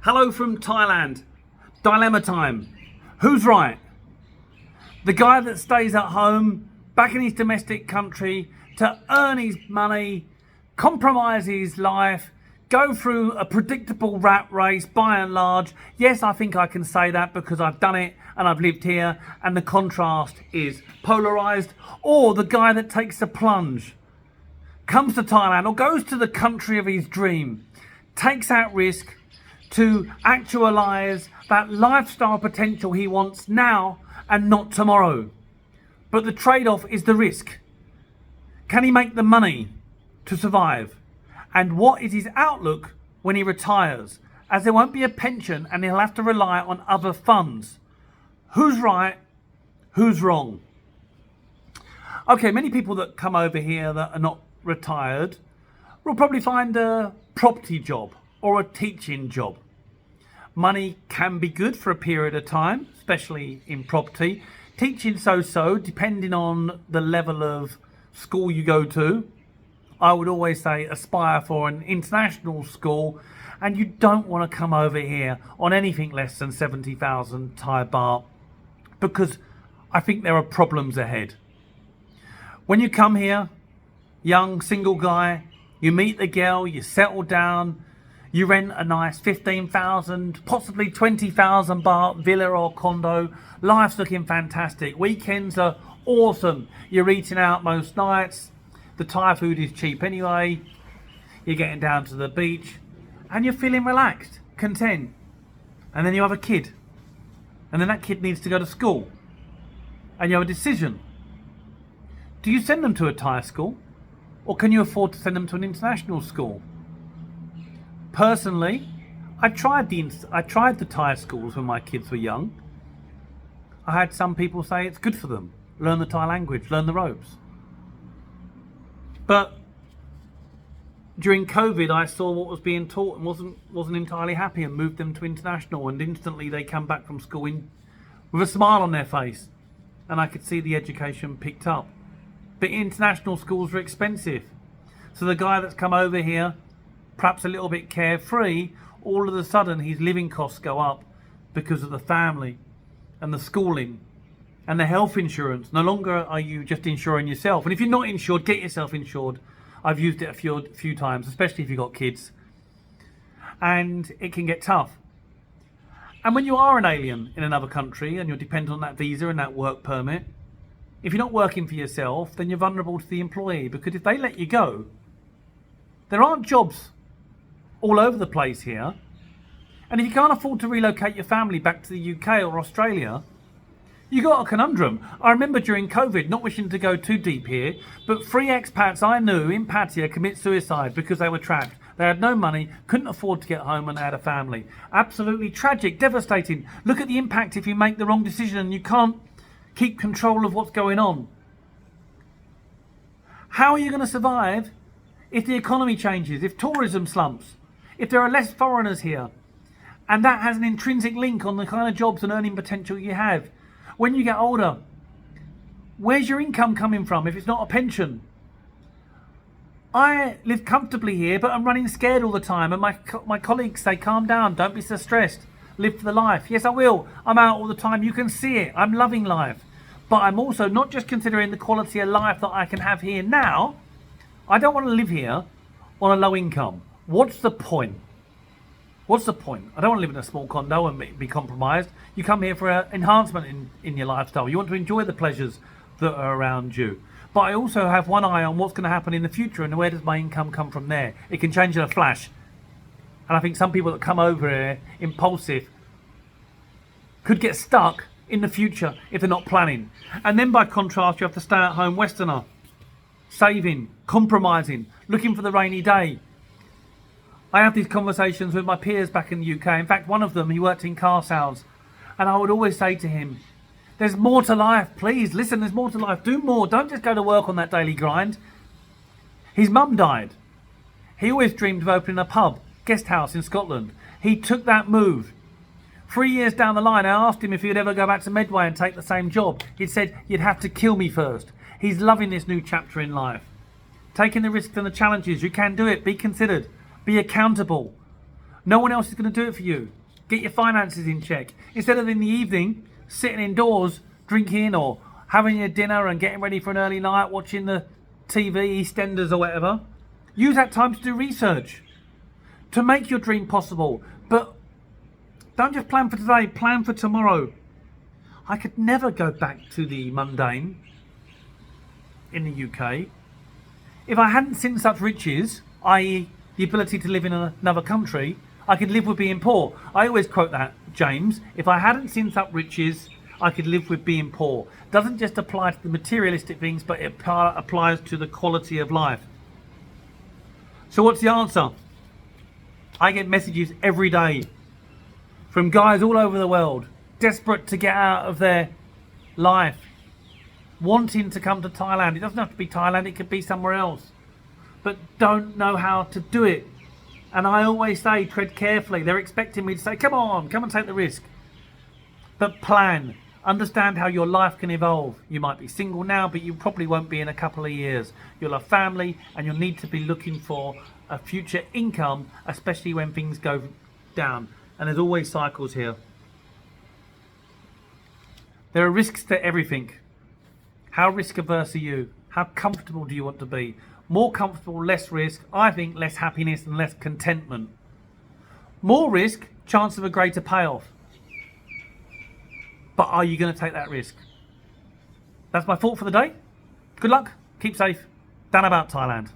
Hello from Thailand. Dilemma time. Who's right? The guy that stays at home, back in his domestic country, to earn his money, compromise his life, go through a predictable rat race by and large. Yes, I think I can say that because I've done it and I've lived here, and the contrast is polarized. Or the guy that takes the plunge, comes to Thailand or goes to the country of his dream, takes out risk to actualize that lifestyle potential he wants now and not tomorrow. But the trade-off is the risk. Can he make the money to survive? And what is his outlook when he retires? As there won't be a pension and he'll have to rely on other funds. Who's right? Who's wrong? Okay, many people that come over here that are not retired will probably find a property job or a teaching job. Money can be good for a period of time, especially in property. Teaching so-so, depending on the level of school you go to. I would always say aspire for an international school, and you don't want to come over here on anything less than 70,000 Thai baht, because I think there are problems ahead. When you come here, young single guy, you meet the girl, you settle down, you rent a nice 15,000, possibly 20,000 baht villa or condo. Life's looking fantastic. Weekends are awesome. You're eating out most nights. The Thai food is cheap anyway. You're getting down to the beach and you're feeling relaxed, content. And then you have a kid. And then that kid needs to go to school. And you have a decision. Do you send them to a Thai school? Or can you afford to send them to an international school? Personally, I tried the Thai schools when my kids were young. I had some people say it's good for them. Learn the Thai language, learn the ropes. But during COVID, I saw what was being taught and wasn't entirely happy, and moved them to international, and instantly they come back from school with a smile on their face, and I could see the education picked up. But international schools are expensive. So the guy that's come over here, perhaps a little bit carefree, all of a sudden his living costs go up because of the family and the schooling and the health insurance. No longer are you just insuring yourself. And if you're not insured, get yourself insured. I've used it a few times, especially if you've got kids. And it can get tough. And when you are an alien in another country and you're dependent on that visa and that work permit, if you're not working for yourself, then you're vulnerable to the employee, because if they let you go, there aren't jobs all over the place here. And if you can't afford to relocate your family back to the UK or Australia, you got a conundrum. I remember during COVID, not wishing to go too deep here, but 3 expats I knew in Pattaya commit suicide because they were trapped. They had no money, couldn't afford to get home, and they had a family. Absolutely tragic, devastating. Look at the impact if you make the wrong decision and you can't keep control of what's going on. How are you going to survive if the economy changes, if tourism slumps, if there are less foreigners here? And that has an intrinsic link on the kind of jobs and earning potential you have. When you get older, where's your income coming from if it's not a pension? I live comfortably here, but I'm running scared all the time. And my colleagues say, calm down, don't be so stressed. Live for the life. Yes, I will. I'm out all the time. You can see it. I'm loving life. But I'm also not just considering the quality of life that I can have here now. I don't want to live here on a low income. What's the point? What's the point? I don't want to live in a small condo and be compromised. You come here for an enhancement in your lifestyle. You want to enjoy the pleasures that are around you. But I also have one eye on what's going to happen in the future, and where does my income come from there? It can change in a flash. And I think some people that come over here impulsive could get stuck in the future if they're not planning. And then by contrast, you have the stay-at-home Westerner, saving, compromising, looking for the rainy day. I have these conversations with my peers back in the UK. In fact, one of them, he worked in car sales, and I would always say to him, there's more to life, please. Listen, there's more to life. Do more. Don't just go to work on that daily grind. His mum died. He always dreamed of opening a pub, guest house in Scotland. He took that move. 3 years down the line, I asked him if he'd ever go back to Medway and take the same job. He'd said, you'd have to kill me first. He's loving this new chapter in life. Taking the risks and the challenges. You can do it. Be considered. Be accountable. No one else is going to do it for you. Get your finances in check. Instead of in the evening, sitting indoors, drinking or having your dinner and getting ready for an early night, watching the TV, EastEnders or whatever. Use that time to do research, to make your dream possible. But don't just plan for today, plan for tomorrow. I could never go back to the mundane in the UK. If I hadn't seen such riches, i.e. the ability to live in another country, I could live with being poor. I always quote that, James. If I hadn't seen such riches, I could live with being poor. Doesn't just apply to the materialistic things, but it applies to the quality of life. So what's the answer? I get messages every day from guys all over the world, desperate to get out of their life, wanting to come to Thailand. It doesn't have to be Thailand, it could be somewhere else, but don't know how to do it. And I always say, tread carefully. They're expecting me to say, come on, come and take the risk. But plan. Understand how your life can evolve. You might be single now, but you probably won't be in a couple of years. You'll have family, and you'll need to be looking for a future income, especially when things go down. And there's always cycles here. There are risks to everything. How risk averse are you? How comfortable do you want to be? More comfortable, less risk. I think less happiness and less contentment. More risk, chance of a greater payoff. But are you going to take that risk? That's my thought for the day. Good luck. Keep safe. Dan about Thailand.